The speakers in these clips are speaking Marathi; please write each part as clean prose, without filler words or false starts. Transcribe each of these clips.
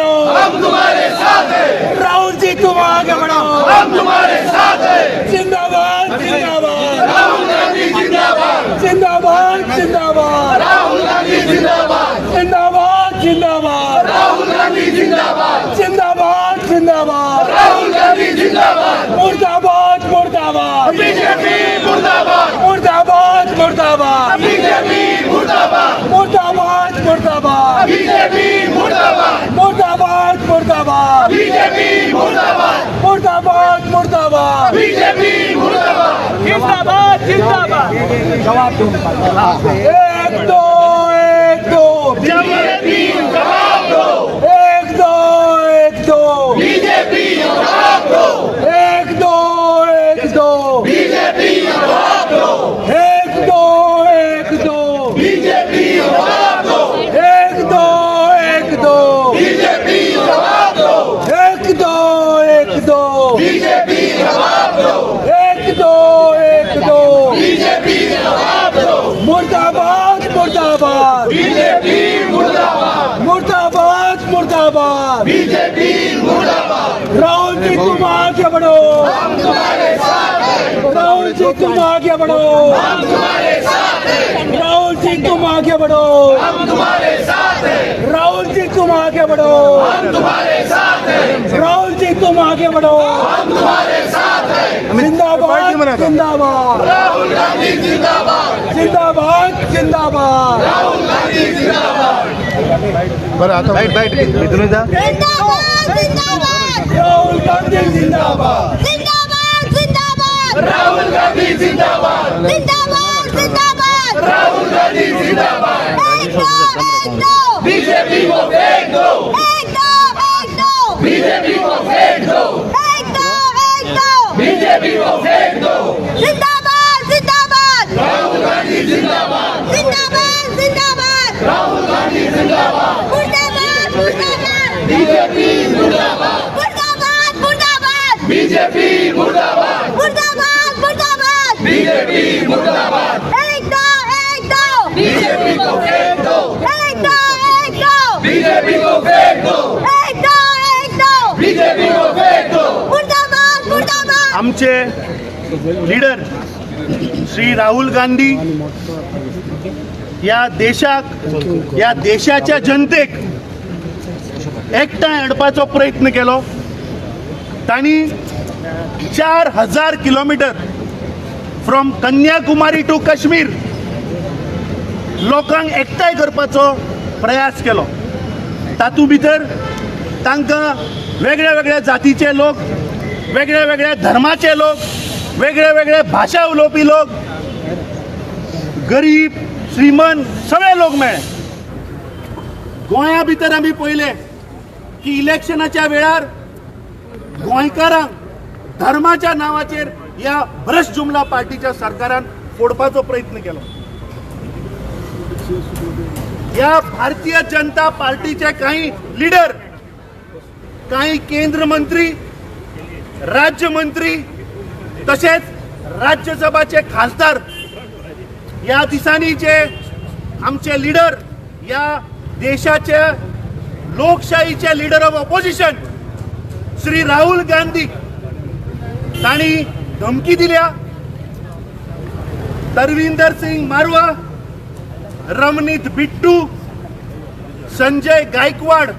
बढ़ो, हम तुम्हारे साथ हैं। राहुल जी तुम आगे बढ़ो, हम तुम्हारे साथ हैं। जिंदाबाद जिंदाबाद, राहुल गांधी जिंदाबाद। जिंदाबाद जिंदाबाद, राहुल गांधी जिंदाबाद। जिंदाबाद जिंदाबाद, राहुल गांधी जिंदाबाद। जिंदाबाद जिंदाबाद, राहुल गांधी जिंदाबाद। मुर्दाबाद मुर्दाबाद, बीजेपी मुर्दाबाद। मुर्दाबाद मुर्दाबाद, बीजेपी मुर्दाबाद। मुर्दाबाद मुर्दाबाद, बीजेपी मुर्दाबाद। मुर्दाबाद मुर्दाबाद, बीजेपी मुर्दाबाद। मुर्दाबाद मुर्दाबाद, बीजेपी मुर्दाबाद। जिंदाबाद जिंदाबाद। एक दो बीजेपी जवाब दो। एक दो बीजेपी जवाब दो। एक दो बीजेपी जवाब दो। एक दो बीजेपी जवाब दो। एक दो बीजेपी जवाब दो। एक दो बीजेपी जवाब दो। एक दो बीजेपी जवाब दो। मुर्दाबाद मुर्दाबाद, बीजेपी मुर्दाबाद। मुर्दाबाद मुर्दाबाद, बीजेपी मुर्दाबाद। राहुल जी तुम आगे बढ़ो, हम तुम्हारे साथ हैं। राहुल जी तुम आगे बढ़ो, हम तुम्हारे साथ हैं। राहुल जी तुम आगे बढ़ो, हम तुम्हारे साथ हैं। राहुल जी तुम आगे बढ़ो, हम तुम्हारे साथ हैं। राहुल जी तुम आगे बढ़ो, हम तुम्हारे साथ हैं। जिंदाबाद जिंदाबाद, राहुल गांधी जिंदाबाद। जिंदाबाद जिंदाबाद, राहुल गांधी जिंदाबाद। बैठ इधर जा। जिंदाबाद जिंदाबाद, राहुल गांधी जिंदाबाद, जिंदाबाद जिंदाबाद, राहुल गांधी जिंदाबाद। जिंदाबाद जिंदाबाद, राहुल गांधी जिंदाबाद। एक दो बीजेपी को फेंक दो। एक दो बीजेपी को फेंक दो। एक दो बीजेपी को फेंक दो। जिंदाबाद जिंदाबाद, राहुल गांधी जिंदाबाद। जिंदाबाद जिंदाबाद, राहुल गांधी जिंदाबाद। मुर्दाबाद मुर्दाबाद, बीजेपी मुर्दाबाद। मुर्दाबाद मुर्दाबाद, बीजेपी मुर्दाबाद। मुर्दाबाद मुर्दाबाद, बीजेपी मुर्दाबाद। एक दो बीजेपी को फेंक दो। एक दो बीजेपी को फेंक दो। एक दो बीजेपी को फेंक दो। मुर्दाबाद मुर्दाबाद। आमचे लीडर श्री राहुल गांधी या देशाच्या जनतेक एकठांय हाडपाचो प्रयत्न केलो। तांणी 4000 kilometre from Kanyakumari to Kashmir लोकांक एकठांय करपाचो प्रयास केलो। तातूंत भितर तांकां वेगळ्या वेगळ्या जातीचे लोक, वेगळ्या वेगळ्या धर्माचे लोक, वेगळे वेगळे भाशा उलोवपी लोक, गरीब श्रीमंत सगळे लोक मेळ्ळे। गोंया भितर आमी पळयलें की इलेक्शनाच्या वेळार गोंयकारांक धर्माच्या नांवाचेर ह्या भ्रष्ट जुमला पार्टीच्या सरकारान फोडपाचो प्रयत्न केलो। ह्या भारतीय जनता पार्टीचे काही लीडर, काही केंद्र मंत्री, राज्य मंत्री तसेच राज्यसभाचे खासदार या दिसांनी जे आमचे लीडर, या देशाचे लोकशाहीचे leader of opposition Shri Rahul Gandhi तांणी धमकी दिल्या। तरविंदर सिंग मारवा, रमनीत बिट्टू, संजय गायकवाड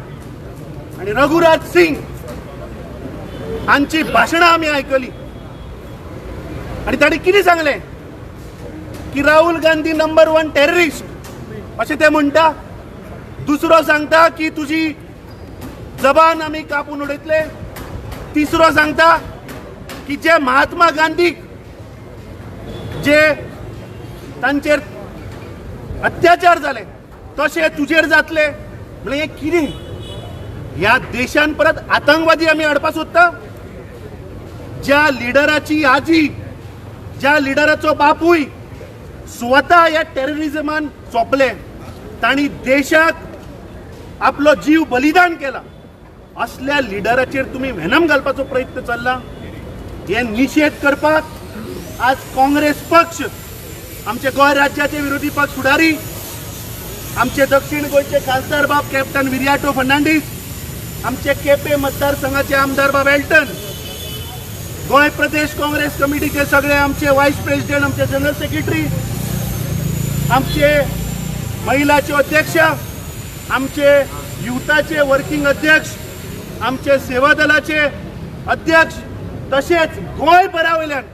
आणि रघुराज सिंग हांची भाषणां आमी आयकली आणि तांणी कितें सांगलें की राहुल गांधी नंबर 1 टेररिस्ट अशें ते म्हणटा। दुसरो सांगता की तुजी जबान आमी कापून उडयतले। तिसरो सांगता की जे महात्मा गांधी जे तांचेर अत्याचार जाले तशे तुजेर जातले। म्हणजे हे कितें? ह्या देशान परत आतंकवादी आमी हाडपाक सोदता? ज्या लिडराची आजी, ज्या लिडराचो बापूय स्वता ह्या टेररिझमान सोंपले, तांणी देशाक आपलो जीव बलिदान केला, असल्या लिडराचेर तुम्ही व्हेनम घालपाचो प्रयत्न चल्ला। हे निषेध करपाक आज काँग्रेस पक्ष, आमचे गोंय राज्याचे विरोधी पक्ष फुडारी, आमचे दक्षिण गोंयचे खासदार बाब कॅप्टन विर्याटो फर्नांडीस आमचे केपे मतदारसंघाचे आमदार बाब एल्टन, गोय प्रदेश काँग्रेस कमिटीचे सगळे आमचे व्हाईस प्रेसिडेंट, आमचे जनरल सेक्रेटरी, आमचे महिलाचे अध्यक्ष, आमचे युथाचे वर्किंग अध्यक्ष, आमचे सेवा दलाचे अध्यक्ष, तसेच गोंयभरा वयल्यान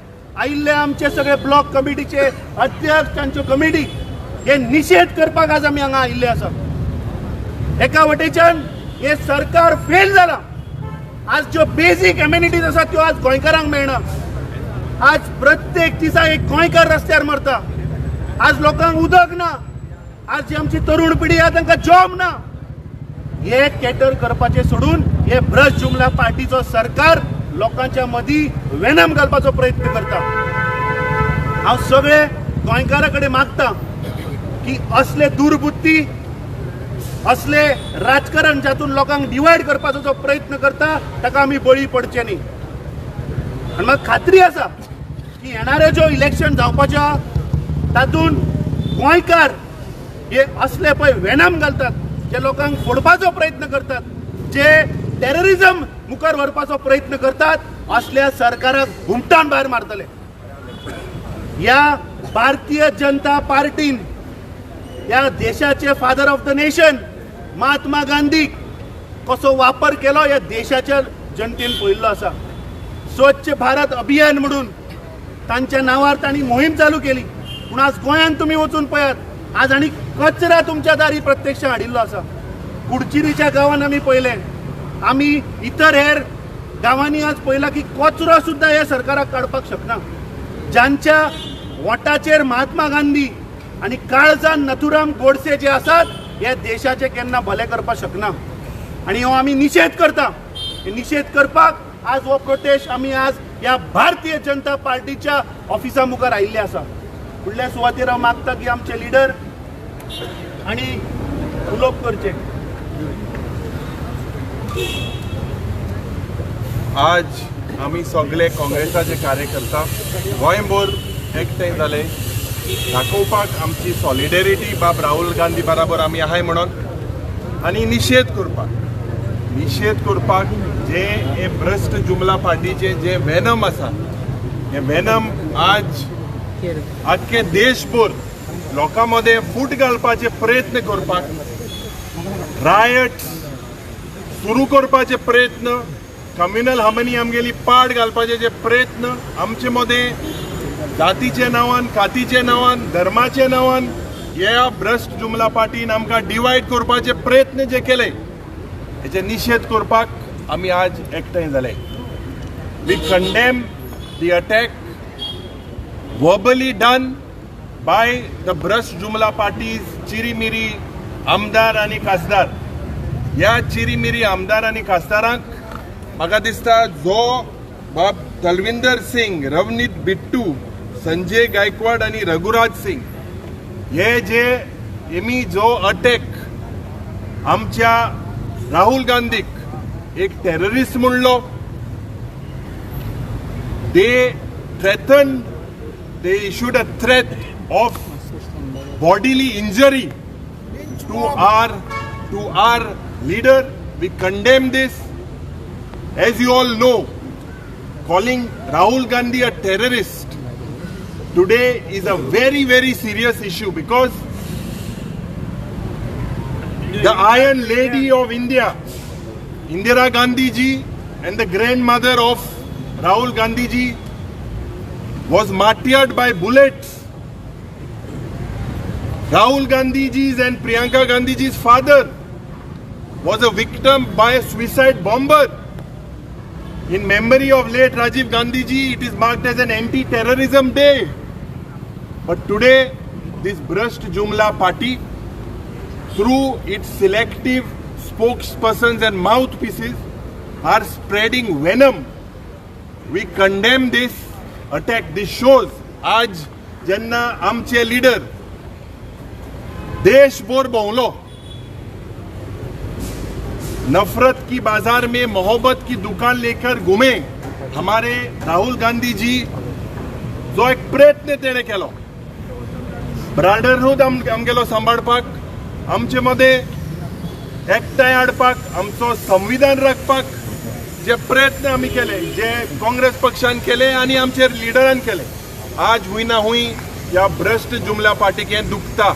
आयिल्ले आमचे सगळे ब्लॉक कमिटीचे अध्यक्ष, तांच्यो कमिटी हे निषेध करपाक आज आमी हांगा आयिल्ले आसा. एका वटेच्यान हे सरकार फेल जाला. आज ज्यो बेसिक एम्युनिटीज आसा त्यो आज गोंयकारांक मेळना. आज प्रत्येक दिसा एक गोंयकार रस्त्यार मरता. आज लोकांक उदक ना. आज जी आमची तरुण पिढी आहा तांकां जॉब ना. हे कॅटर करपाचे सोडून हे भ्रष्ट जुमला पार्टीचो सरकार लोकांच्या मदीं वेनम घालपाचो प्रयत्न करता. हांव सगळे गोंयकारा कडेन मागता की असले दुर्बुद्धी, असले राजकारण जातून लोकांक डिवायड करपाचो जो प्रयत्न करता ताका आमी बळी पडचे न्ही. आनी म्हाका खात्री आसा की येणारे जो इलेक्शन जावपाचे आहा तातूंत गोंयकार हे असले पळय वेनम घालतात, जे लोकांक फोडपाचो प्रयत्न करतात, जे टेररिझम मुखार व्हरपाचो प्रयत्न करतात, असल्या सरकाराक घुमटान भायर मारतले. ह्या भारतीय जनता पार्टीन ह्या देशाचे father of the nation Mahatma गांधीक कसो वापर केलो ह्या देशाच्या जनतेन पळयल्लो आसा. स्वच्छ भारत अभियान म्हणून तांच्या नांवार तांणी मोहीम चालू केली. पूण आज गोंयांत तुमी वचून पळयात, आज आनी कचरा तुमच्या दारी प्रत्यक्ष हाडिल्लो आसा. कुडचिरीच्या गांवांत आमी पळयलें, आमी इतर हेर गांवांनी आज पळयलां की कचरो सुद्दां हे सरकाराक काडपाक शकना. ज्यांच्या वोटाचेर महात्मा गांधी आनी काळजान नथुराम गोडसे जे आसात हे देशाचे केन्ना भले करपाक शकना. आनी हो आमी निषेध करता. हे निषेध करपाक आज हो प्रोटेस्ट आमी आज ह्या भारतीय जनता पार्टीच्या ऑफिसा मुखार आयिल्ले आसा. फुडल्या सुवातेर हांव मागता की आमचे लिडर आनी उलोवप करचे. आज आम्ही सगळे काँग्रेसाचे कार्यकर्ता गोंयभर एकठांय जाले दाखोवपाक आमची सॉलिडेरिटी बाब राहुल गांधी बराबर आमी आहाय म्हणून, आनी निषेध करपाक जे हे भ्रष्ट जुमला पार्टीचे जे वेनम आसा, हे वेनम आज आख्खे देशभर लोकां मदें फूट घालपाचे प्रयत्न करपाक, रायट सुरू करपाचे प्रयत्न, कम्युनल हार्मनी आमगेली पाड घालपाचे जे प्रयत्न, आमचे मदें जातीचे नांवान, कातीचे नांवान, धर्माचे नांवान ह्या भ्रष्ट जुमला पार्टीन आमकां डिवायड करपाचे प्रयत्न जे केले हेचे निषेध करपाक आमी आज एकठांय जाले. We condemn the attack verbally done by the Brush Jumla party's चिरीमिरी आमदार आणि खासदार. ह्या चिरीमिरी आमदार आणि खासदारांक म्हाका दिसता जो बाब तलविंदर सिंग, रवनीत बिट्टू, संजय गायकवाड आणि रघुराज सिंग हे जे हेमी जो अटॅक आमच्या राहुल गांधीक एक टेररिस्ट म्हणलो, they issued a threat of bodily injury to our leader. We condemn this. As you all know, calling Rahul Gandhi a terrorist today is a very, very serious issue, because the Iron Lady of India, Indira Gandhi ji, and the grandmother of Rahul Gandhi ji was martyred by bullets. Rahul Gandhi ji's and Priyanka Gandhi ji's father was a victim by a suicide bomber. In memory of late Rajiv Gandhi ji, it is marked as an anti-terrorism day. But today, this Bhrasht Jumla party, through its selective spokespersons and mouthpieces, are spreading venom. We condemn this attack. This shows आज जेन्ना आमचे लीडर देशभर भोंवलो, नफरत की बाजार में मोहब्बत की दुकान लेकर घूमे, हमारे राहुल गांधी जी जो एक प्रयत्न तेणे केलो ब्रादरहूड आमगेलो सांबाळपाक, आमचे मध्ये एकठांय हाडपाक आमचो संविधान राखपाक जे प्रयत्न आमी केले, जे काँग्रेस पक्षान केले आनी आमचे लिडरान केले, आज हुंय ना हुंय ह्या भ्रश्ट जुमला पार्टीक हें दुखता.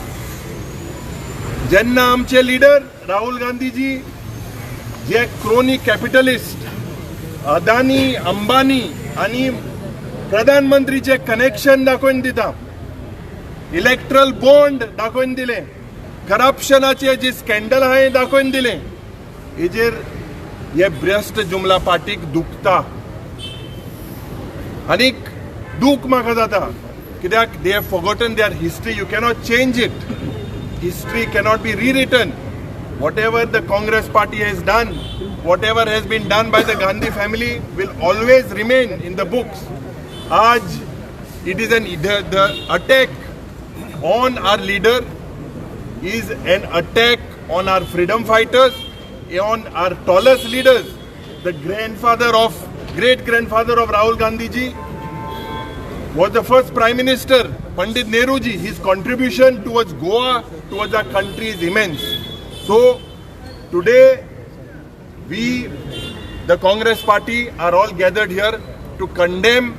जेन्ना आमचे लिडर राहुल गांधीजी जे क्रोनी कॅपिटलिस्ट अदानी अंबानी आणि प्रधानमंत्रीचे कनेक्शन दाखोवन दिता, इलेक्ट्रल बॉन्ड दाखोवन दिले, करप्शनाचे जे स्कॅन्डल आहा हें दाखोवन दिले, हेजेर हे भ्रश्ट जुमला पार्टीक दुखता. आनीक दूख म्हाका जाता कित्याक they have forgotten their history. You cannot change it. History cannot be rewritten. Whatever the Congress party has done, whatever has been done by the Gandhi family will always remain in the books. Aaj it is the attack on our leader is an attack on our freedom fighters, on our tallest leaders. The great grandfather of Rahul Gandhi ji was the first Prime Minister, Pandit Nehru ji. His contribution towards Goa, towards our country is immense. So today we, the Congress party, are all gathered here to condemn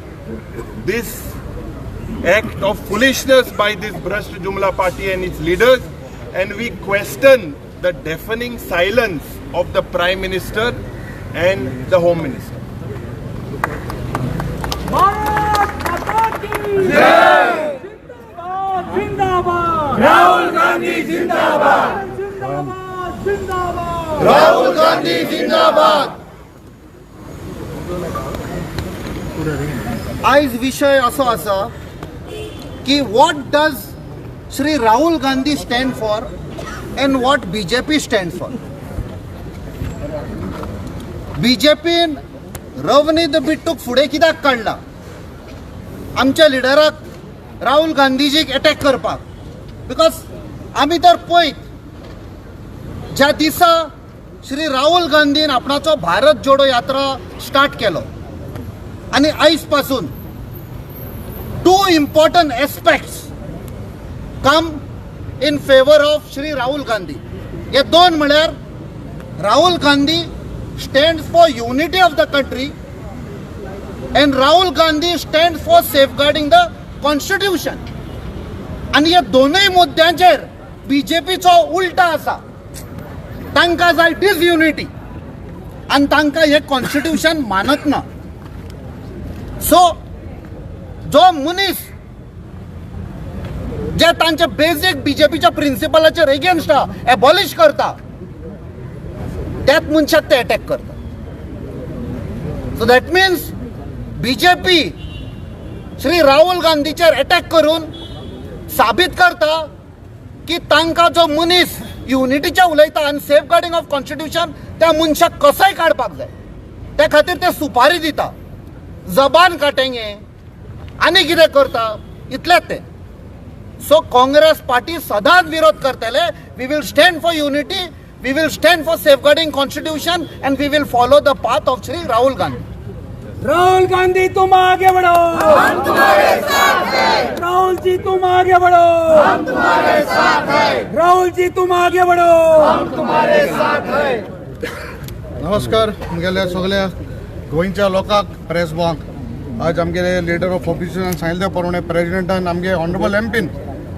this act of foolishness by this Bhrasht Jumla party and its leaders, and we question the deafening silence of the Prime Minister and the Home Minister. Rahul Gandhi जिंदाबाद. राहुल गांधी जिंदाबाद. आयज विषय असो आसा की what does Shri Rahul Gandhi stand for and what BJP stands for. BJPन Ravneet बिट्टूक फुडें कित्याक काडला? आमच्या लिडराक राहुल गांधीजीक अटॅक करपाक. बिकॉज आमी तर पळयत ज्या दिसा श्री राहुल गांधीन आपणाचो भारत जोडो यात्रा स्टार्ट केलो आणि आयज पासून 2 important aspects come in favour of Shri Rahul Gandhi. हे 2 म्हळ्यार Rahul Gandhi stands for unity of the country and Rahul Gandhi stands for safeguarding the constitution. आणि या दोनही मुद्द्यांचेर बीजेपीचो उलटा आसा. तांकां जाय डिसयुनिटी आणि तांकां हे कॉन्स्टिट्यूशन मानत ना. सो जो मनीस जे तांचे बेसिक बीजेपीच्या प्रिन्सिपलाचेर एगेन्स्ट एबॉलिश करता, त्याच मनशाक ते अटॅक करता. So that means BJP Shri Rahul गांधीचेर अटॅक करून साबीत करता की तांकां जो मनीस युनिटीचे उलयता आनी सेफ गार्डिंग ऑफ कॉन्स्टिट्यूशन त्या मनशाक कसोय काडपाक जाय, त्या खातीर ते सुपारी दिता, जबान काटेंगे आनी कितें करता, इतलेंच ते. सो काँग्रेस पार्टी सदांच विरोध करतले. We will stand for unity, we will stand for safeguarding constitution and we will follow the path of Shri Rahul Gandhi. Rahul Gandhi तुम आगे बढ़ो, हम तुम्हारे साथ हैं. राहुल जी तुम आगे बढ़ो, हम तुम्हारे साथ हैं. राहुल जी तुम आगे बढ़ो, हम तुम्हारे साथ हैं. नमस्कार मुगेल्या सगळ्या गोंयच्या लोकांक प्रेस बॉक. आज आमगे लिडर ऑफ ऑपोजिशनान सांगिल्ले प्रमाणे प्रेसिडेंटान आमगे ऑनरेबल एमपीन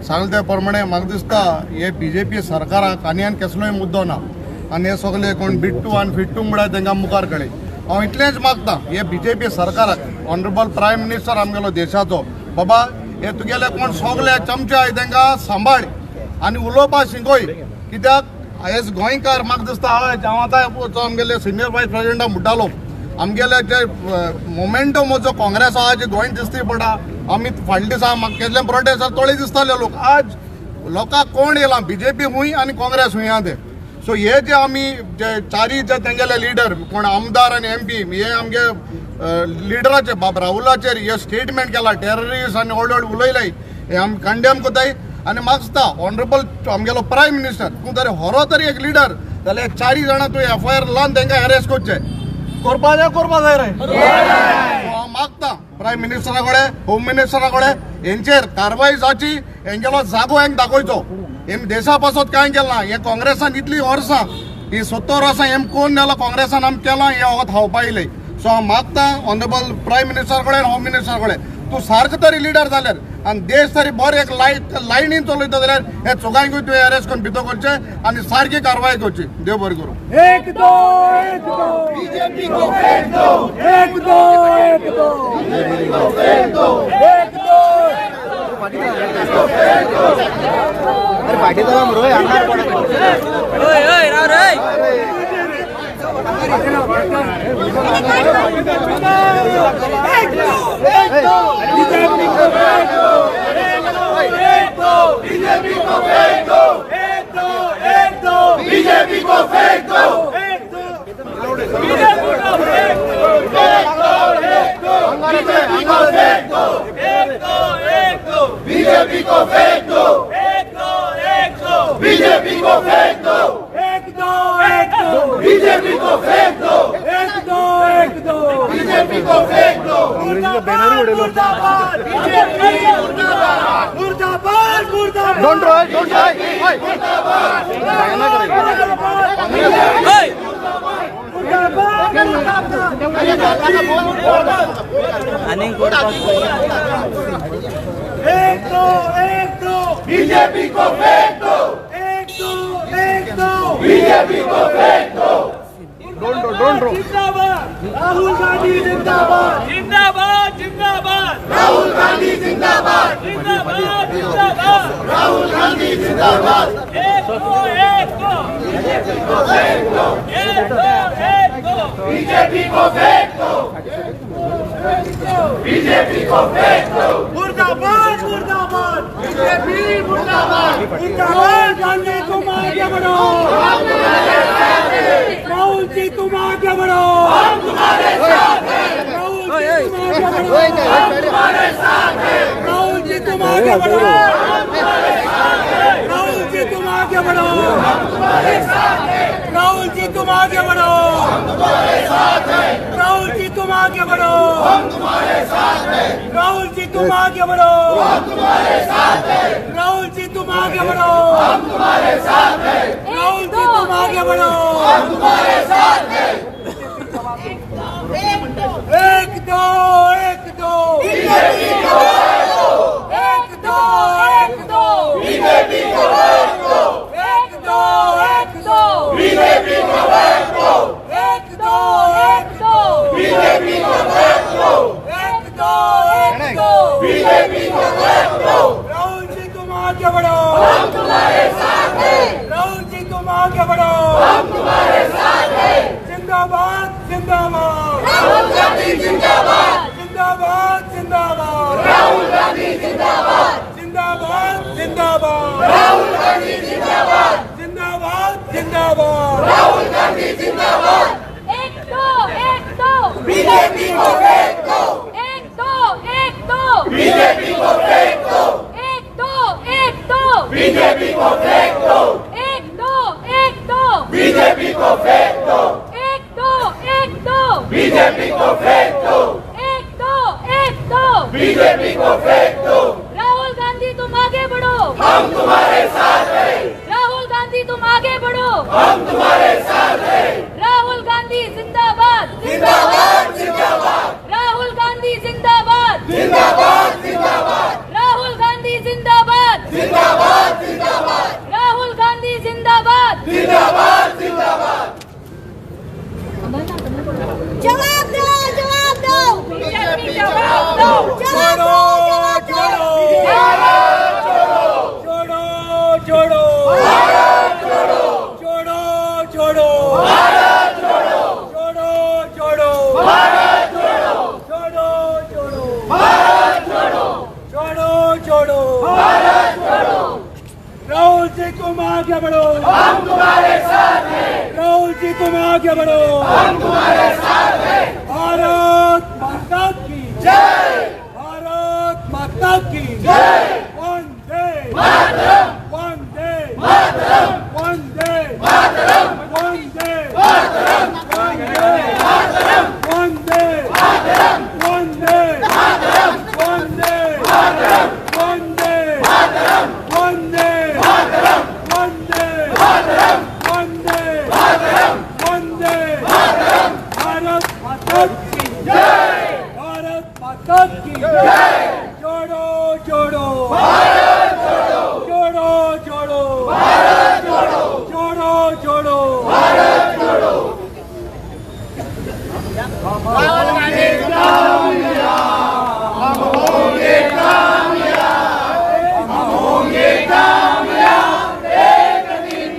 सांगिल्ले प्रमाणे म्हाका दिसता हे बीजेपी सरकाराक आनी कसलोय मुद्दो ना आनी हे सगळे कोण बिट्टू आनी फिट्टू म्हळ्यार तांकां मुखार काडले. हांव इतलेंच मागता हे बीजेपी सरकाराक, ऑनरेबल प्रायम मिनिस्टर आमगेलो देशाचो, बाबा हे तुगेले कोण सगळे चमचे आहाय तांकां सांबाळ आनी उलोवपाक शिकोय. कित्याक हेज गोंयकार म्हाका दिसता हांव आमगेले सिनियर वायस प्रेसिडेंटाक म्हणटालो आमगेले जे मोमेंटम जो काँग्रेस आहा जे गोंय दिसती पडटा. आमी फाटल्या दिसा म्हाका केल्ले प्रोटेस्ट तोळे दिसताले लोक. आज लोकांक कोण येयला बीजेपी हुंय आनी काँग्रेस हुंय ते. सो हे जे आमी जे चारी जे तेंगेले लिडर कोण आमदार आनी एमपी हे आमगे लिडराचे बाब राहुलाचेर हे स्टेटमेंट केला टेररिस्ट आनी व्हड व्हड उलयलाय, हे आमी कंडेम कोताय. आनी म्हाका दिसता ऑनरेबल आमगेलो प्रायम मिनिस्टर तूं तरी हरो तरी एक लिडर जाल्यार 4 जाणां तूं FIR लावन तांकां अरेस्ट करचे करपा जाय रे. हांव मागता प्रायम मिनिस्टरा कडेन, होम मिनिस्टरा कडेन हेंचेर कारवाय जावची, हेंगेलो जागो हेंक दाखोवचो. हे देशा पासत कांय केलें ना. हे काँग्रेसान इतली वर्सां ही 70 वर्सां हें कोण जालो काँग्रेसान आम केलां हें वखत हांव पाहिलंय. सो हांव मागता ऑनरेबल प्रायम मिनिस्टर कडेन होम मिनिस्टर कडेन तूं सारको तरी लिडर जाल्यार आनी देश तरी बरें एक लायनीन चलयता जाल्यार हे चोगांकूय तुवें अरेस्ट करून भितर करचें आनी सारकी कारवाय करची. देव बरें करूं. एक दो बीजेपी को फेंक दो. एक दो बीजेपी को फेंक दो. एक दो अरे पार्टी तो हम रोए अंगार पड़ा. ओए ओए राव रे बीजेपी को फेंक दो. एक दो बीजेपी को फेंक दो. एक दो बीजेपी को फेंक दो. एक दो बीजेपी को फेंक दो. एक दो बीजेपी को फेंक दो. एक दो बीजेपी को फेंक दो. एक दो बीजेपी को फेंक दो. एक दो बीजेपी को फेंक दो. मुर्दाबाद मुर्दाबाद बीजेपी मुर्दाबाद. मुर्दाबाद मुर्दाबाद. Don't try. एक दो बीजेपी को फेंक दो. एक दो बीजेपी को फेंक दो. जिंदाबाद राहुल गांधी जिंदाबाद. जिंदाबाद जिंदाबाद राहुल गांधी जिंदाबाद. जिंदाबाद जिंदाबाद राहुल गांधी जिंदाबाद. एक दो बीजेपी को फेंक दो. एक दो बीजेपी को फेंक दो. बीजेपी को फेंक दो. मुर्दाबाद मुर्दाबाद बीजेपी मुर्दाबाद. मुर्दाबाद गांधी तुम आगे बढ़ो. राहुल जी तुम आगे बढ़ो. हम तुम्हारे साथ हैं. राहुल जी तुम आगे बढ़ो. राहुल जी तुम आगे बढ़ो. राहुल जी तुम आगे बढ़ो. राहुल जी तुम आगे बढ़ो. राहुल जी तुम आगे बढ़ो. राहुल जी तुम आगे बढ़ो. राहुल जी तुम आगे बढ़ो. एक दो बीजेपी को एक दो बीजेपी को एक दो बीजेपी को एक दो बीजेपी को एक दो बीजेपी को. राहुल जी तुम आगे बढ़ो. हम तुम्हारे साथ हैं. राहुल जी तुम आगे बढ़ो. हम तुम्हारे साथ हैं. जिंदाबाद जिंदाबाद राहुल गांधी जिंदाबाद. जिंदाबाद जिंदाबाद राहुल गांधी जिंदाबाद. जिंदाबाद जिंदाबाद राहुल गांधी जिंदाबाद. जिंदाबाद जिंदाबाद राहुल गांधी जिंदाबाद. एक दो बीजेपी को फेंक दो. एक दो बीजेपी को फेंक दो. एक दो बीजेपी को फेंक दो. एक दो बीजेपी को फेंक दो. एक दो बीजेपी को फेंक दो. एक दो बीजेपी को फेंक दो. राहुल गांधी तुम आगे बढ़ो. हम तुम्हारे साथ हैं. राहुल गांधी तुम आगे बढ़ो. हम तुम्हारे साथ हैं. राहुल गांधी जिंदाबाद. जिंदाबाद जिंदाबाद राहुल गांधी जिंदाबाद. जिंदाबाद जिंदाबाद राहुल गांधी जिंदाबाद. जिंदाबाद जिंदाबाद राहुल गांधी जिंदाबाद. जिंदाबाद जिंदाबाद. जवाब दो. जवाब दो. जवाब दो. छोड़ो छोड़ो छोड़ो छोड़ो छोड़ो छोड़ो छोड़ो छोड़ो छोड़ो छोड़ो. राहुल जी तुम आगे बढ़ो. हम तुम्हारे साथ हैं. राहुल जी तुम आगे बढ़ो. हम तुम्हारे साथ हैं. भारत माता की जय. भारत माता की जय. वंदे मातरम. वंदे मातरम. वंदे मातरम. वंदे मातरम. वंदे मातरम. वंदे मातरम. वंदे मातरम. वंदे मातरम. वंदे मातरम. वंदे मातरम. वंदे मातरम. वंदे मातरम. की जय, भारत माता की जय, जोड़ो जोड़ो भारत जोड़ो, जोड़ो जोड़ो भारत जोड़ो, जोड़ो जोड़ो भारत जोड़ो। राहुल गांधी कामयाब, हम होंगे कामयाब, हम होंगे कामयाब एक दिन।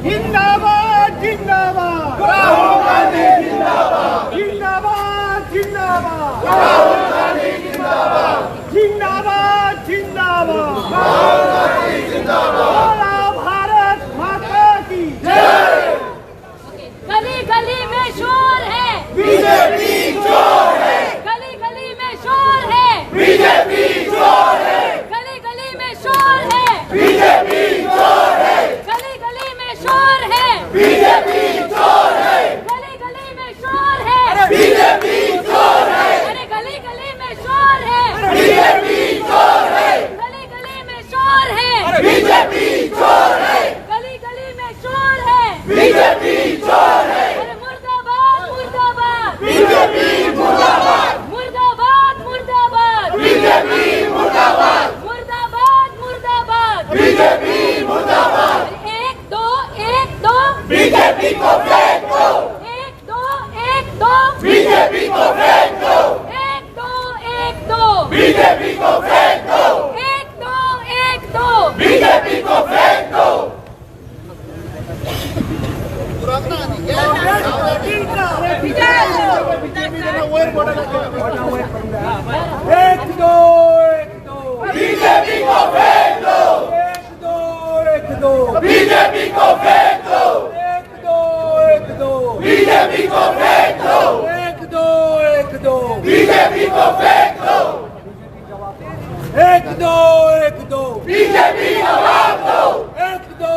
जिंदाबाद जिंदाबाद राहुल गांधी जिंदाबाद, जिंदाबाद जिंदाबाद राहुल गांधी जिंदाबाद, जिंदाबाद जिंदाबाद राहुल गांधी जिंदाबाद। भारत माता की जय। गली गली में शोर है, बीजेपी चोर है, गली गली में शोर है, बीजेपी चोर है, गली गली में शोर है, बीजेपी चोर है, गली गली में शोर है, बीजेपी चोर है, गली गली में शोर है, बीजेपी चोर है, अरे गली गली में शोर है, बीजेपी चोर है, गली गली में शोर है, बीजेपी चोर है, गली गली में शोर है, बीजेपी चोर है, अरे मुर्दाबाद मुर्दाबाद, बीजेपी मुर्दाबाद, मुर्दाबाद मुर्दाबाद, बीजेपी मुर्दाबाद, मुर्दाबाद मुर्दाबाद, बीजेपी मुर्दाबाद, एक दो बीजेपी को फेंक दो, एक दो बीजेपी को फेंक दो, एक दो बीजेपी को फेंक दो, एक दो बीजेपी को फेंक दो। एक दो बीजेपी को फेंक दो, एक दो बीजेपी को फेंक दो, एक दो बीजेपी को फेंक दो, एक दो बीजेपी को फेंक दो, एक दो बीजेपी का भाग दो, एक दो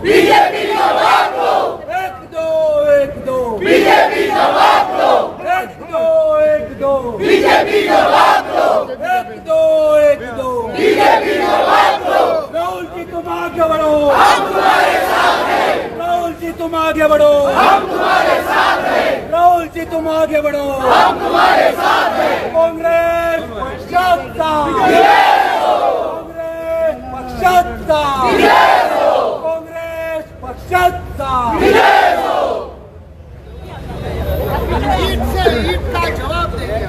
बीजेपी का भाग दो, एक दो बीजेपी का भाग दो, एक दो बीजेपी का भाग दो, एक दो बीजेपी का भाग दो। राहुल जी तुम आगे बढ़ो, हम तुम्हारे साथ हैं। राहुल जी तुम आगे बढ़ो, हम तुम्हारे साथ हैं। राहुल जी तुम आगे बढ़ो, हम तुम्हारे साथ हैं। कांग्रेस पक्षाता, कांग्रेस पक्षाता, कांग्रेस पक्षाता। ईट से ईट का जवाब देंगे।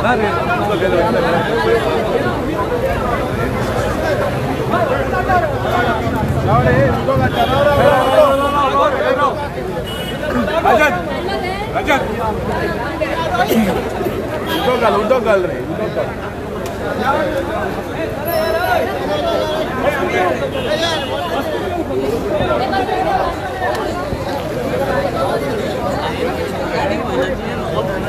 अरे उदक घाल रे देखो